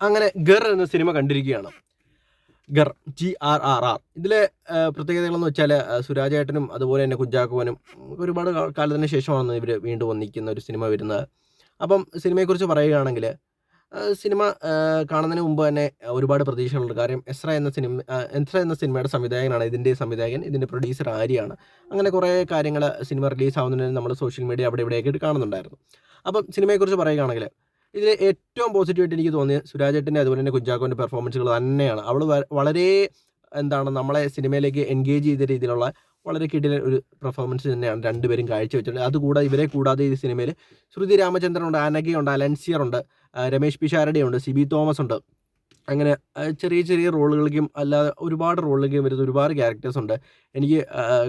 അങ്ങനെ ഗർ എന്ന cinema കണ്ടിരിക്കുകയാണ്. ഗർ GRRR. ഇതിലെ പ്രത്യേകതകളെന്ന് വെച്ചാൽ സുരാജേട്ടനും അതുപോലെ തന്നെ കുഞ്ചാക്കോനും ഒരുപാട് കാലത്തിന് ശേഷമാണ് ഇവർ വീണ്ടും ഒന്നിക്കുന്ന ഒരു സിനിമ വരുന്നത്. അപ്പം സിനിമയെക്കുറിച്ച് പറയുകയാണെങ്കിൽ സിനിമ കാണുന്നതിന് മുമ്പ് തന്നെ ഒരുപാട് പ്രതീക്ഷകളുണ്ട്. കാര്യം എസ്ര എന്ന സിനിമയുടെ സംവിധായകനാണ് ഇതിൻ്റെ സംവിധായകൻ. ഇതിൻ്റെ പ്രൊഡ്യൂസർ ആര്യയാണ്. അങ്ങനെ കുറേ കാര്യങ്ങൾ സിനിമ റിലീസ് ആവുന്നതിന് നമ്മൾ സോഷ്യൽ മീഡിയ അവിടെ ഇവിടെയൊക്കെ കാണുന്നുണ്ടായിരുന്നു. അപ്പം സിനിമയെക്കുറിച്ച് പറയുകയാണെങ്കിൽ ഇതിൽ ഏറ്റവും പോസിറ്റീവായിട്ട് എനിക്ക് തോന്നിയത് സുരാജേട്ടൻ്റെ അതുപോലെ തന്നെ കുഞ്ചാക്കോൻ്റെ പെർഫോമൻസുകൾ തന്നെയാണ്. വളരെ നമ്മളെ സിനിമയിലേക്ക് എൻഗേജ് ചെയ്ത രീതിയിലുള്ള വളരെ കിടിലൻ ഒരു പെർഫോമൻസ് തന്നെയാണ് രണ്ടുപേരും കാഴ്ചവെച്ചിട്ടുള്ളത്. അതുകൂടാതെ ഇവരെ കൂടാതെ ഈ സിനിമയിൽ ശ്രുതി രാമചന്ദ്രനുണ്ട്, അനഘയുണ്ട്, അലൻസിയറുണ്ട്, രമേഷ് പിഷാരടിയുണ്ട്, സിബി തോമസ് ഉണ്ട്. അങ്ങനെ ചെറിയ ചെറിയ റോളുകളിലേക്കും അല്ലാതെ ഒരുപാട് റോളിലേക്കും വരുന്ന ഒരുപാട് ക്യാരക്ടേഴ്സ് ഉണ്ട്. എനിക്ക്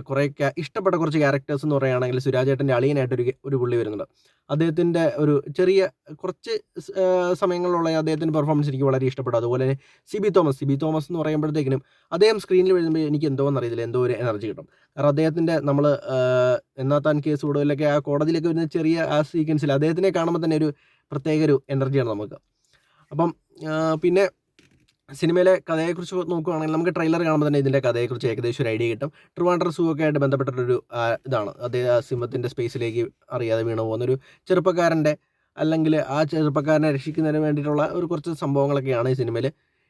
കുറേ ഇഷ്ടപ്പെട്ട കുറച്ച് ക്യാരക്ടേഴ്സ് എന്ന് പറയുകയാണെങ്കിൽ സുരാജേട്ടൻ്റെ അളിയനായിട്ടൊരു പുള്ളി വരുന്നുണ്ട്. അദ്ദേഹത്തിൻ്റെ ഒരു ചെറിയ കുറച്ച് സമയങ്ങളിലുള്ള അദ്ദേഹത്തിൻ്റെ പെർഫോമൻസ് എനിക്ക് വളരെ ഇഷ്ടപ്പെട്ടു. അതുപോലെ തന്നെ സിബി തോമസ് എന്ന് പറയുമ്പോഴത്തേക്കിനും അദ്ദേഹം സ്ക്രീനിൽ വരുമ്പോൾ എനിക്ക് എന്തോന്നറിയത്തില്ല, എന്തോ ഒരു എനർജി കിട്ടും. കാരണം അദ്ദേഹത്തിൻ്റെ നമ്മൾ എന്നാത്താൻ കേസ് കൂടുതലൊക്കെ ആ കോടതിയിലൊക്കെ വരുന്ന ചെറിയ ആ സീക്വൻസിൽ അദ്ദേഹത്തിനെ കാണുമ്പോൾ തന്നെ ഒരു പ്രത്യേക ഒരു എനർജിയാണ് നമുക്ക്. അപ്പം പിന്നെ സിനിമയിലെ കഥയെക്കുറിച്ച് നോക്കുകയാണെങ്കിൽ നമുക്ക് ട്രെയിലർ കാണുമ്പോൾ തന്നെ ഇതിൻ്റെ കഥയെക്കുറിച്ച് ഏകദേശം ഒരു ഐഡിയ കിട്ടും. ട്രിവാൻഡ്രം സൂ ഒക്കെ ആയിട്ട് ബന്ധപ്പെട്ടിട്ടൊരു ഇതാണ്. അദ്ദേഹം സിംഹത്തിൻ്റെ സ്പേസിലേക്ക് അറിയാതെ വീണു പോകുന്നൊരു ചെറുപ്പക്കാരൻ്റെ, അല്ലെങ്കിൽ ആ ചെറുപ്പക്കാരനെ രക്ഷിക്കുന്നതിന് വേണ്ടിയിട്ടുള്ള കുറച്ച് സംഭവങ്ങളൊക്കെയാണ് ഈ സിനിമയിൽ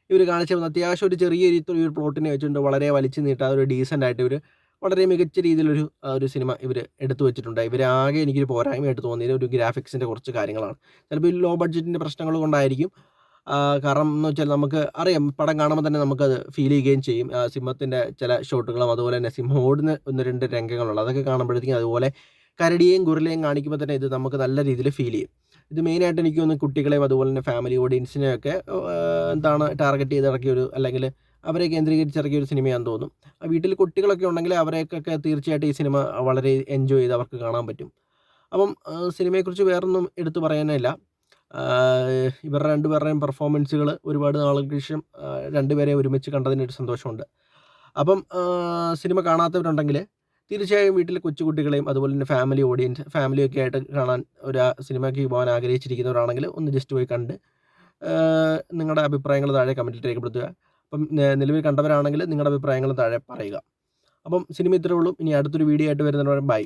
ഇവർ കാണിച്ചു തന്നത്. അത്യാവശ്യം ഒരു ചെറിയ ഒരു പ്ലോട്ടിനെ വെച്ചിട്ടുണ്ട് വളരെ വലിച്ചു നീട്ടാതെ ഒരു ഡീസൻ്റ് ആയിട്ട് വളരെ മികച്ച രീതിയിലൊരു സിനിമ ഇവർ എടുത്തു വെച്ചിട്ടുണ്ട്. ഇവരാകെ എനിക്കൊരു പോരായ്മയായിട്ട് തോന്നിയത് ഒരു ഗ്രാഫിക്സിൻ്റെ കുറച്ച് കാര്യങ്ങളാണ്. ചിലപ്പോൾ ഈ ലോ ബഡ്ജറ്റിൻ്റെ പ്രശ്നങ്ങൾ കൊണ്ടായിരിക്കും. കാരണം എന്ന് വെച്ചാൽ നമുക്ക് അറിയാം, പടം കാണുമ്പോൾ തന്നെ നമുക്കത് ഫീൽ ചെയ്യുകയും ചെയ്യും. സിംഹത്തിൻ്റെ ചില ഷോട്ടുകളും അതുപോലെ തന്നെ സിംഹം ഓടുന്ന 1-2 രംഗങ്ങളുണ്ട്. അതൊക്കെ കാണുമ്പോഴത്തേക്കും അതുപോലെ കരടിയെയും ഗൊറില്ലയും കാണിക്കുമ്പോൾ തന്നെ ഇത് നമുക്ക് നല്ല രീതിയിൽ ഫീൽ ചെയ്യും. ഇത് മെയിനായിട്ട് എനിക്ക് തോന്നുന്നു കുട്ടികളെയും അതുപോലെ തന്നെ ഫാമിലി ഓഡിയൻസിനെയൊക്കെ ടാർഗറ്റ് ചെയ്ത് ഇറക്കിയൊരു, അല്ലെങ്കിൽ അവരെ കേന്ദ്രീകരിച്ചിറക്കിയ ഒരു സിനിമയാണെന്ന് തോന്നും. വീട്ടിൽ കുട്ടികളൊക്കെ ഉണ്ടെങ്കിൽ അവരെയൊക്കെ തീർച്ചയായിട്ടും ഈ സിനിമ വളരെ എൻജോയ് ചെയ്ത് അവർക്ക് കാണാൻ പറ്റും. അപ്പം സിനിമയെക്കുറിച്ച് വേറൊന്നും എടുത്തു പറയാനില്ല. ഇവരുടെ രണ്ടുപേരുടെയും പെർഫോമൻസുകൾ ഒരുപാട് നാളുകൾക്ക് ശേഷം രണ്ടുപേരെ ഒരുമിച്ച് കണ്ടതിനൊരു സന്തോഷമുണ്ട്. അപ്പം സിനിമ കാണാത്തവരുണ്ടെങ്കിൽ തീർച്ചയായും വീട്ടിൽ കൊച്ചുകുട്ടികളെയും അതുപോലെ തന്നെ ഫാമിലിയൊക്കെ ആയിട്ട് കാണാൻ സിനിമയ്ക്ക് പോകാൻ ആഗ്രഹിച്ചിരിക്കുന്നവരാണെങ്കിൽ ഒന്ന് ജസ്റ്റ് പോയി കണ്ട് നിങ്ങളുടെ അഭിപ്രായങ്ങൾ താഴെ കമൻറ്റിൽ രേഖപ്പെടുത്തുക. അപ്പം നിലവിൽ കണ്ടവരാണെങ്കിൽ നിങ്ങളുടെ അഭിപ്രായങ്ങൾ താഴെ പറയുക. അപ്പം സിനിമ ഇത്രയേ ഉള്ളൂ. ഇനി അടുത്തൊരു വീഡിയോ ആയിട്ട് വരുന്നവരെ ബൈ.